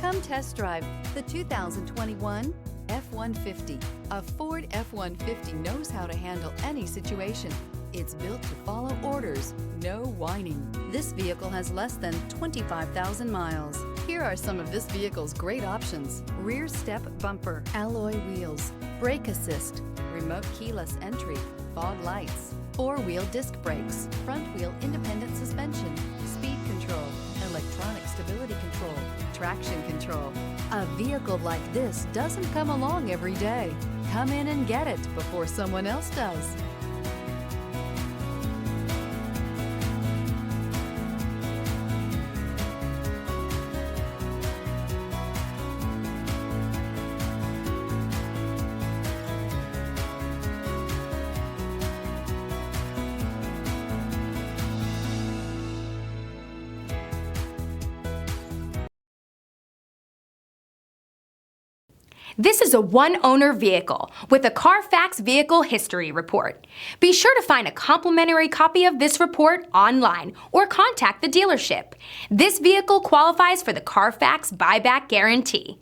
Come test drive the 2021 F-150. A Ford F-150 knows how to handle any situation. It's built to follow orders, no whining. This vehicle has less than 25,000 miles. Here are some of this vehicle's great options: rear step bumper, alloy wheels, brake assist, remote keyless entry, fog lights, four-wheel disc brakes, front-wheel independent suspension, speed control, electronic stability control, traction control. A vehicle like this doesn't come along every day. Come in and get it before someone else does. This is a one-owner vehicle with a Carfax Vehicle History Report. Be sure to find a complimentary copy of this report online or contact the dealership. This vehicle qualifies for the Carfax Buyback Guarantee.